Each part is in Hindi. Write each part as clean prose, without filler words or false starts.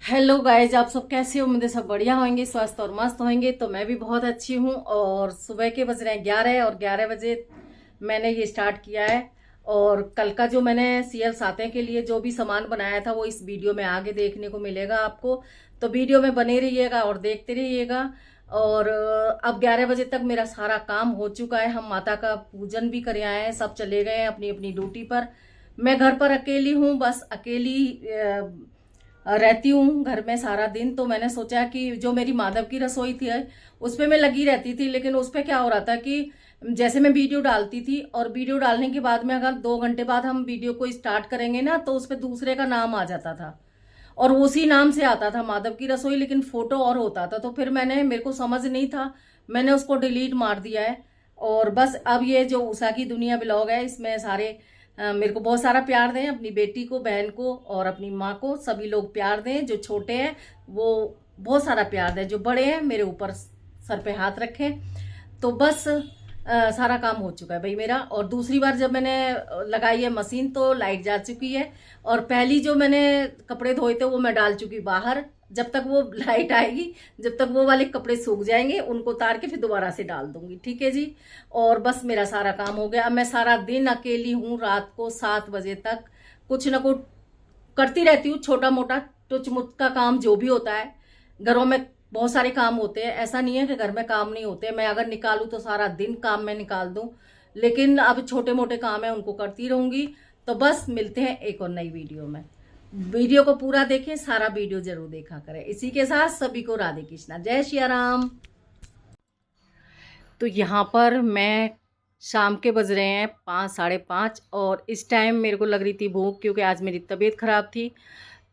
हेलो गाइज, आप सब कैसे हो? उम्मीद है सब बढ़िया होंगे, स्वस्थ और मस्त होंगे। तो मैं भी बहुत अच्छी हूँ। और सुबह के बज रहे हैं 11 और 11 बजे मैंने ये स्टार्ट किया है। और कल का जो मैंने सीएल साते के लिए जो भी सामान बनाया था वो इस वीडियो में आगे देखने को मिलेगा आपको। तो वीडियो में बने रहिएगा और देखते रहिएगा। और अब 11 बजे तक मेरा सारा काम हो चुका है। हम माता का पूजन भी कर आए हैं, सब चले गए हैं अपनी अपनी ड्यूटी पर। मैं घर पर अकेली हूँ, बस अकेली रहती हूँ घर में सारा दिन। तो मैंने सोचा कि जो मेरी माधव की रसोई थी उस पे मैं लगी रहती थी, लेकिन उस पे क्या हो रहा था कि जैसे मैं वीडियो डालती थी और वीडियो डालने के बाद में अगर 2 घंटे बाद हम वीडियो को स्टार्ट करेंगे ना तो उस पे दूसरे का नाम आ जाता था और उसी नाम से आता था माधव की रसोई, लेकिन फोटो और होता था। तो फिर मेरे को समझ नहीं था, मैंने उसको डिलीट मार दिया है। और बस अब ये जो उषा की दुनिया ब्लॉग है इसमें सारे मेरे को बहुत सारा प्यार दें, अपनी बेटी को, बहन को और अपनी माँ को। सभी लोग प्यार दें, जो छोटे हैं वो बहुत सारा प्यार दें, जो बड़े हैं मेरे ऊपर सर पे हाथ रखें। तो बस सारा काम हो चुका है भाई मेरा। और दूसरी बार जब मैंने लगाई है मशीन तो लाइट जा चुकी है। और पहली जो मैंने कपड़े धोए थे वो मैं डाल चुकी बाहर। जब तक वो लाइट आएगी, जब तक वो वाले कपड़े सूख जाएंगे उनको उतार के फिर दोबारा से डाल दूंगी, ठीक है जी। और बस मेरा सारा काम हो गया। अब मैं सारा दिन अकेली हूँ, रात को 7 बजे तक कुछ ना कुछ करती रहती हूँ, छोटा मोटा टुच मुच का काम जो भी होता है। घरों में बहुत सारे काम होते हैं, ऐसा नहीं है कि घर में काम नहीं होते। मैं अगर निकालूं तो सारा दिन काम में निकाल दूं, लेकिन अब छोटे मोटे काम है उनको करती रहूंगी। तो बस मिलते हैं एक और नई वीडियो में। वीडियो को पूरा देखें, सारा वीडियो जरूर देखा करें। इसी के साथ सभी को राधे कृष्णा, जय श्री राम। तो यहाँ पर मैं शाम के बज रहे हैं 5, 5:30 और इस टाइम मेरे को लग रही थी भूख, क्योंकि आज मेरी तबीयत ख़राब थी।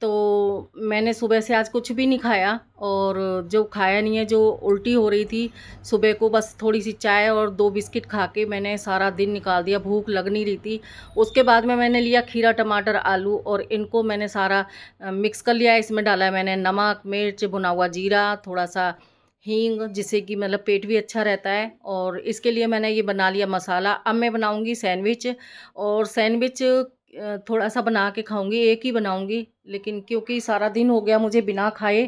तो मैंने सुबह से आज कुछ भी नहीं खाया। और जो खाया नहीं है, जो उल्टी हो रही थी सुबह को, बस थोड़ी सी चाय और 2 बिस्किट खा के मैंने सारा दिन निकाल दिया, भूख लग नहीं रही थी। उसके बाद में मैंने लिया खीरा, टमाटर, आलू और इनको मैंने सारा मिक्स कर लिया। इसमें डाला है मैंने नमक, मिर्च, भुना हुआ जीरा, थोड़ा सा हींग, जिससे कि मतलब पेट भी अच्छा रहता है। और इसके लिए मैंने ये बना लिया मसाला। अब मैं बनाऊंगी सैंडविच। और सैंडविच थोड़ा सा बना के खाऊंगी, एक ही बनाऊंगी, लेकिन क्योंकि सारा दिन हो गया मुझे बिना खाए,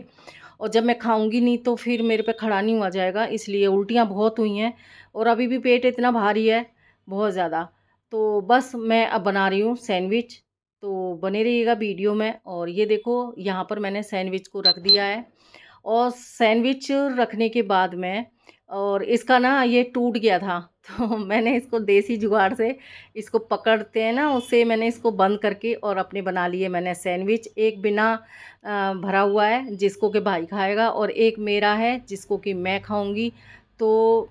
और जब मैं खाऊंगी नहीं तो फिर मेरे पे खड़ा नहीं हुआ जाएगा, इसलिए उल्टियाँ बहुत हुई हैं और अभी भी पेट इतना भारी है, बहुत ज़्यादा। तो बस मैं अब बना रही हूँ सैंडविच। तो बने रहिएगा वीडियो में। और ये देखो यहाँ पर मैंने सैंडविच को रख दिया है। और सैंडविच रखने के बाद में, और इसका ना ये टूट गया था तो मैंने इसको देसी जुगाड़ से, इसको पकड़ते हैं ना, उससे मैंने इसको बंद करके और अपने बना लिए मैंने सैंडविच। एक बिना भरा हुआ है जिसको कि भाई खाएगा, और एक मेरा है जिसको कि मैं खाऊंगी। तो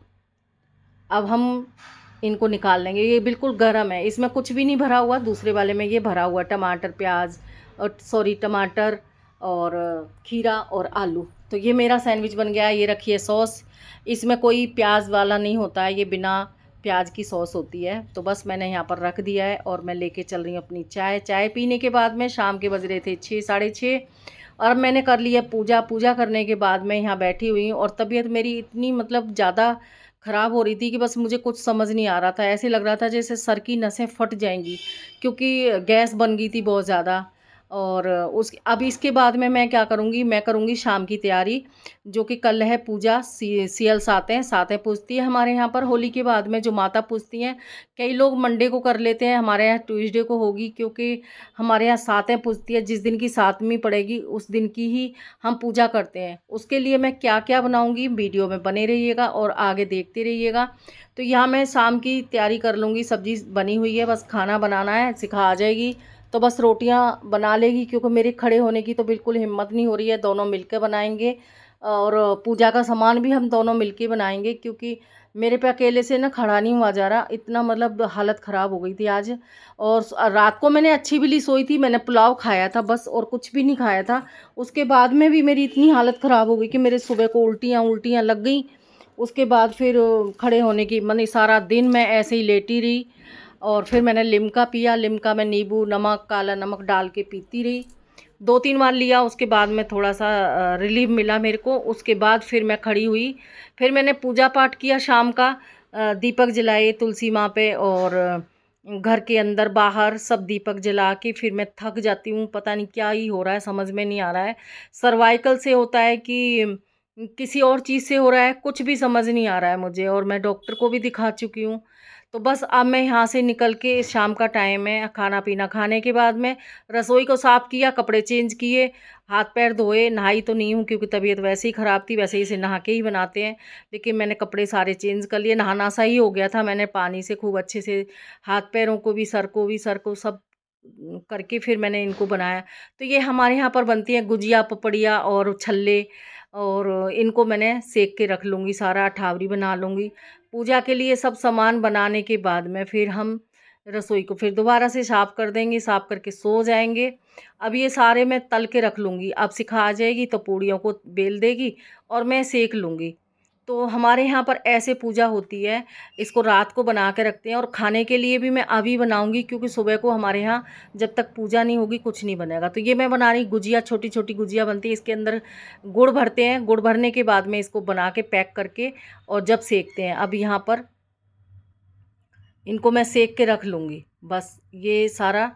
अब हम इनको निकाल लेंगे। ये बिल्कुल गर्म है, इसमें कुछ भी नहीं भरा हुआ, दूसरे वाले में ये भरा हुआ टमाटर, प्याज, और सॉरी टमाटर और खीरा और आलू। तो ये मेरा सैंडविच बन गया है। ये रखिए सॉस, इसमें कोई प्याज वाला नहीं होता है, ये बिना प्याज की सॉस होती है। तो बस मैंने यहाँ पर रख दिया है और मैं लेके चल रही हूँ अपनी चाय। चाय पीने के बाद में शाम के बज रहे थे 6, 6:30 और मैंने कर लिया पूजा। पूजा करने के बाद मैं यहाँ बैठी हुई हूँ और तबीयत मेरी इतनी मतलब ज़्यादा ख़राब हो रही थी कि बस मुझे कुछ समझ नहीं आ रहा था। ऐसे लग रहा था जैसे सर की नसें फट जाएंगी, क्योंकि गैस बन गई थी बहुत ज़्यादा। और उस अब इसके बाद में मैं क्या करूँगी, मैं करूँगी शाम की तैयारी, जो कि कल है पूजा। सीएल सातें सातें पूजती है हमारे यहाँ पर होली के बाद में, जो माता पूजती हैं। कई लोग मंडे को कर लेते हैं, हमारे यहाँ ट्यूसडे को होगी, क्योंकि हमारे यहाँ सातें पूजती है। जिस दिन की सातवीं पड़ेगी उस दिन की ही हम पूजा करते हैं। उसके लिए मैं क्या क्या बनाऊंगी वीडियो में बने रहिएगा और आगे देखते रहिएगा। तो यहाँ मैं शाम की तैयारी कर लूँगी, सब्जी बनी हुई है, बस खाना बनाना है, सिखा आ जाएगी तो बस रोटियाँ बना लेगी, क्योंकि मेरे खड़े होने की तो बिल्कुल हिम्मत नहीं हो रही है। दोनों मिलकर बनाएंगे और पूजा का सामान भी हम दोनों मिलके बनाएंगे, क्योंकि मेरे पे अकेले से ना खड़ा नहीं हुआ जा रहा, इतना मतलब हालत ख़राब हो गई थी आज। और रात को मैंने अच्छी बिली सोई थी, मैंने पुलाव खाया था बस, और कुछ भी नहीं खाया था। उसके बाद में भी मेरी इतनी हालत ख़राब हो गई कि मेरे सुबह को उल्टियाँ उल्टियाँ लग गई। उसके बाद फिर खड़े होने की मैंने, सारा दिन मैं ऐसे ही लेटी रही। और फिर मैंने लिम्का पिया, लिम्का में नींबू, नमक, काला नमक डाल के पीती रही। 2-3 बार लिया, उसके बाद में थोड़ा सा रिलीफ मिला मेरे को। उसके बाद फिर मैं खड़ी हुई, फिर मैंने पूजा पाठ किया शाम का, दीपक जलाए तुलसी माँ पे। और घर के अंदर बाहर सब दीपक जला के फिर मैं थक जाती हूँ। पता नहीं क्या ही हो रहा है, समझ में नहीं आ रहा है। सर्वाइकल से होता है कि किसी और चीज़ से हो रहा है, कुछ भी समझ नहीं आ रहा है मुझे, और मैं डॉक्टर को भी दिखा चुकी हूँ। तो बस अब मैं यहाँ से निकल के, शाम का टाइम है, खाना पीना खाने के बाद में रसोई को साफ़ किया, कपड़े चेंज किए, हाथ पैर धोए। नहाई तो नहीं हूँ क्योंकि तबीयत वैसे ही ख़राब थी, वैसे ही इसे नहा के ही बनाते हैं। लेकिन मैंने कपड़े सारे चेंज कर लिए, नहाना सा ही हो गया था। मैंने पानी से खूब अच्छे से हाथ पैरों को भी, सर को सब करके फिर मैंने इनको बनाया। तो ये हमारे यहाँ पर बनती हैं गुजिया, पपड़िया और छल्ले, और इनको मैंने सेक के रख लूँगी, सारा अठावरी बना लूँगी। पूजा के लिए सब सामान बनाने के बाद में फिर हम रसोई को फिर दोबारा से साफ़ कर देंगे, साफ़ करके सो जाएंगे। अब ये सारे मैं तल के रख लूँगी। अब सिखा आ जाएगी तो पूड़ियों को बेल देगी और मैं सेक लूँगी। तो हमारे यहाँ पर ऐसे पूजा होती है। इसको रात को बना के रखते हैं, और खाने के लिए भी मैं अभी बनाऊँगी क्योंकि सुबह को हमारे यहाँ जब तक पूजा नहीं होगी कुछ नहीं बनेगा। तो ये मैं बना रही गुजिया, छोटी-छोटी गुजिया बनती है। इसके अंदर गुड़ भरते हैं, गुड़ भरने के बाद में इसको बना के पैक करके और जब सेकते हैं। अब यहाँ पर इनको मैं सेक के रख लूँगी। बस ये सारा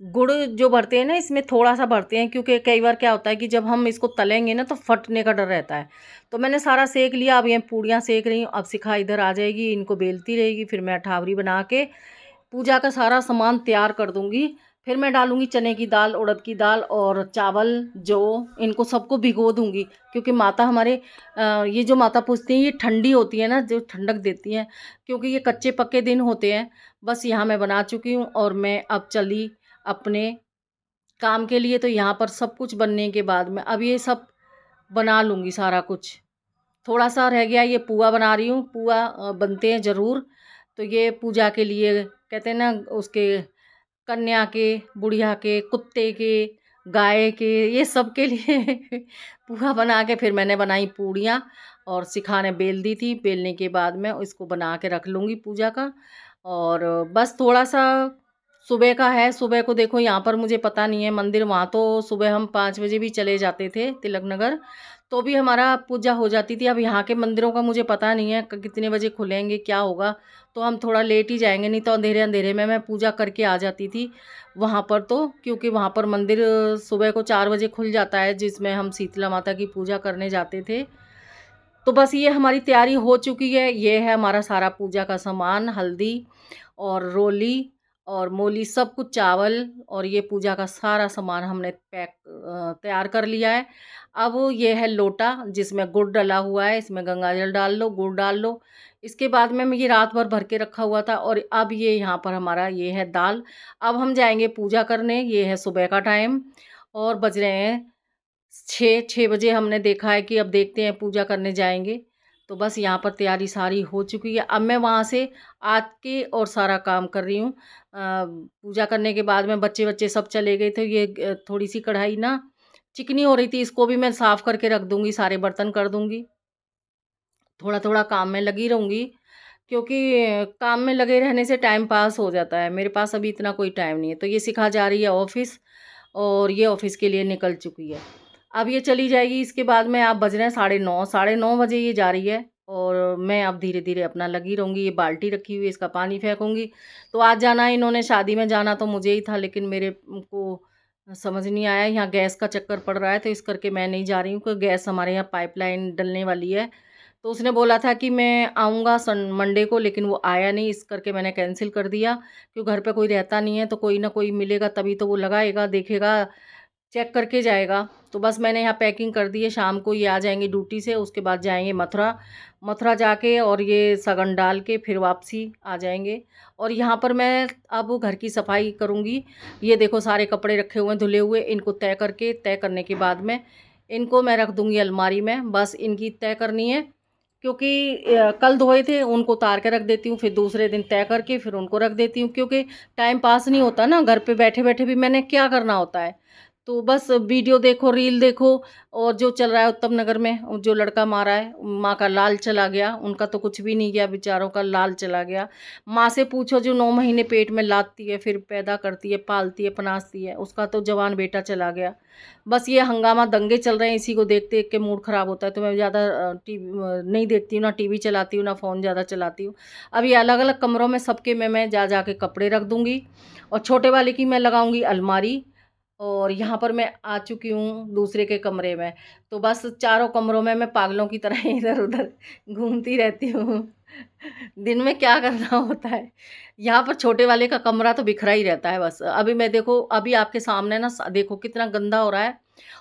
गुड़ जो भरते हैं ना, इसमें थोड़ा-सा भरते हैं क्योंकि कई बार क्या होता है कि जब हम इसको तलेंगे ना तो फटने का डर रहता है। तो मैंने सारा सेक लिया, अब ये पूड़ियाँ सेक रही हूँ। अब शिखा इधर आ जाएगी, इनको बेलती रहेगी, फिर मैं अठावरी बना के पूजा का सारा सामान तैयार कर दूँगी। फिर मैं डालूँगी चने की दाल, उड़द की दाल और चावल, जौ, इनको सबको भिगो दूँगी क्योंकि माता हमारे ये जो माता पूजती हैं ये ठंडी होती है ना, जो ठंडक देती हैं, क्योंकि ये कच्चे पक्के दिन होते हैं। बस यहाँ मैं बना चुकी हूँ और मैं अब चली अपने काम के लिए। तो यहाँ पर सब कुछ बनने के बाद में अब ये सब बना लूँगी सारा कुछ। थोड़ा सा रह गया, ये पुआ बना रही हूँ। पुआ बनते हैं ज़रूर। तो ये पूजा के लिए कहते हैं ना, उसके कन्या के, बुढ़िया के, कुत्ते के, गाय के, ये सब के लिए पुआ बना के फिर मैंने बनाई पूड़ियाँ, और शिखा ने बेल दी थी। बेलने के बाद में इसको बना के रख लूँगी पूजा का। और बस थोड़ा सा सुबह का है। सुबह को देखो यहाँ पर मुझे पता नहीं है मंदिर, वहाँ तो सुबह हम 5 बजे भी चले जाते थे तिलक नगर, तो भी हमारा पूजा हो जाती थी। अब यहाँ के मंदिरों का मुझे पता नहीं है कितने बजे खुलेंगे, क्या होगा। तो हम थोड़ा लेट ही जाएंगे, नहीं तो अंधेरे अंधेरे में मैं पूजा करके आ जाती थी वहाँ पर। तो क्योंकि वहाँ पर मंदिर सुबह को 4 बजे खुल जाता है, जिसमें हम शीतला माता की पूजा करने जाते थे। तो बस ये हमारी तैयारी हो चुकी है। ये है हमारा सारा पूजा का सामान, हल्दी और रोली और मोली, सब कुछ, चावल, और ये पूजा का सारा सामान हमने तैयार कर लिया है। अब ये है लोटा जिसमें गुड़ डला हुआ है, इसमें गंगा जल डाल लो, गुड़ डाल लो। इसके बाद में ये रात भर भर के रखा हुआ था, और अब ये यहाँ पर हमारा ये है दाल। अब हम जाएंगे पूजा करने। ये है सुबह का टाइम और बज रहे हैं 6 बजे। हमने देखा है कि अब देखते हैं पूजा करने जाएंगे। तो बस यहाँ पर तैयारी सारी हो चुकी है। अब मैं वहाँ से आके और सारा काम कर रही हूँ। पूजा करने के बाद में बच्चे बच्चे सब चले गए थे। ये थोड़ी सी कढ़ाई ना चिकनी हो रही थी, इसको भी मैं साफ़ करके रख दूँगी, सारे बर्तन कर दूँगी। थोड़ा थोड़ा काम में लगी रहूँगी क्योंकि काम में लगे रहने से टाइम पास हो जाता है। मेरे पास अभी इतना कोई टाइम नहीं है। तो ये शिखा जा रही है ऑफ़िस, और ये ऑफ़िस के लिए निकल चुकी है। अब ये चली जाएगी। इसके बाद में आप बज रहे हैं 9:30, 9:30 बजे ये जा रही है, और मैं अब धीरे-धीरे अपना लगी रहूँगी। ये बाल्टी रखी हुई है, इसका पानी फेंकूँगी। तो आज जाना है इन्होंने, शादी में जाना तो मुझे ही था, लेकिन मेरे को समझ नहीं आया, यहाँ गैस का चक्कर पड़ रहा है, तो इस करके मैं नहीं जा रही हूँ, क्योंकि गैस हमारे यहाँ पाइपलाइन डलने वाली है। तो उसने बोला था कि मैं आऊँगा मंडे को, लेकिन वो आया नहीं, इस करके मैंने कैंसिल कर दिया। क्योंकि घर पे कोई रहता नहीं है, तो कोई ना कोई मिलेगा तभी तो वो लगाएगा, देखेगा, चेक करके जाएगा। तो बस मैंने यहाँ पैकिंग कर दी है। शाम को ये आ जाएंगे ड्यूटी से, उसके बाद जाएंगे मथुरा। मथुरा जाके और ये सगन डाल के फिर वापसी आ जाएंगे। और यहाँ पर मैं अब घर की सफाई करूँगी। ये देखो सारे कपड़े रखे हुए हैं धुले हुए, इनको तय करने के बाद में इनको मैं रख दूँगी अलमारी में। बस इनकी तय करनी है, क्योंकि कल धोए थे, उनको उतार के रख देती हूँ, फिर दूसरे दिन तय करके फिर उनको रख देती हूँ, क्योंकि टाइम पास नहीं होता ना, घर पे बैठे बैठे भी मैंने क्या करना होता है। तो बस वीडियो देखो, रील देखो, और जो चल रहा है उत्तम नगर में, जो लड़का मारा है, माँ का लाल चला गया, उनका तो कुछ भी नहीं गया, बेचारों का लाल चला गया। माँ से पूछो जो 9 महीने पेट में लादती है, फिर पैदा करती है, पालती है, पनासती है, उसका तो जवान बेटा चला गया। बस ये हंगामा दंगे चल रहे हैं, इसी को देख देख के मूड ख़राब होता है, तो मैं ज़्यादा टीवी नहीं देखती हूँ, ना टीवी चलाती हूँ, ना फ़ोन ज़्यादा चलाती हूँ। अभी अलग-अलग कमरों में सबके में मैं जा के कपड़े रख दूँगी, और छोटे वाले की मैं लगाऊँगी अलमारी, और यहाँ पर मैं आ चुकी हूँ दूसरे के कमरे में। तो बस चारों कमरों में मैं पागलों की तरह इधर-उधर घूमती रहती हूँ। दिन में क्या करना होता है। यहाँ पर छोटे वाले का कमरा तो बिखरा ही रहता है बस। अभी मैं देखो, अभी आपके सामने ना देखो कितना गंदा हो रहा है,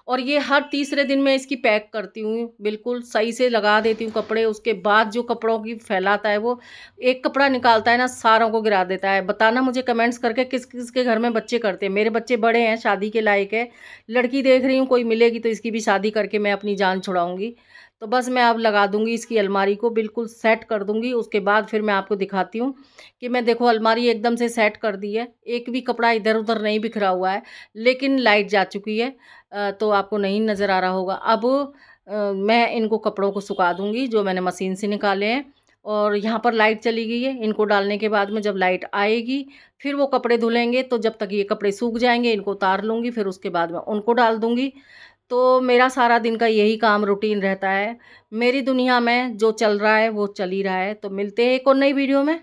और ये हर तीसरे दिन मैं इसकी पैक करती हूँ, बिल्कुल सही से लगा देती हूँ कपड़े, उसके बाद जो कपड़ों की फैलाता है वो, एक कपड़ा निकालता है ना सारों को गिरा देता है। बताना मुझे कमेंट्स करके किस-किस के घर में बच्चे करते हैं। मेरे बच्चे बड़े हैं, शादी के लायक है। लड़की देख रही हूँ, कोई मिलेगी तो इसकी भी शादी करके मैं अपनी जान छुड़ाऊँगी। तो बस मैं अब लगा दूँगी इसकी अलमारी को, बिल्कुल सेट कर दूँगी, उसके बाद फिर मैं आपको दिखाती हूँ कि मैं देखो अलमारी एकदम से सेट कर दी है। एक भी कपड़ा इधर-उधर नहीं बिखरा हुआ है, लेकिन लाइट जा चुकी है, तो आपको नहीं नज़र आ रहा होगा। अब मैं इनको कपड़ों को सुखा दूँगी जो मैंने मशीन से निकाले हैं, और यहाँ पर लाइट चली गई है। इनको डालने के बाद में जब लाइट आएगी, फिर वो कपड़े धुलेंगे, तो जब तक ये कपड़े सूख जाएँगे इनको उतार लूँगी, फिर उसके बाद में उनको डाल दूँगी। तो मेरा सारा दिन का यही काम रूटीन रहता है। मेरी दुनिया में जो चल रहा है वो चल ही रहा है। तो मिलते हैं एक और नई वीडियो में।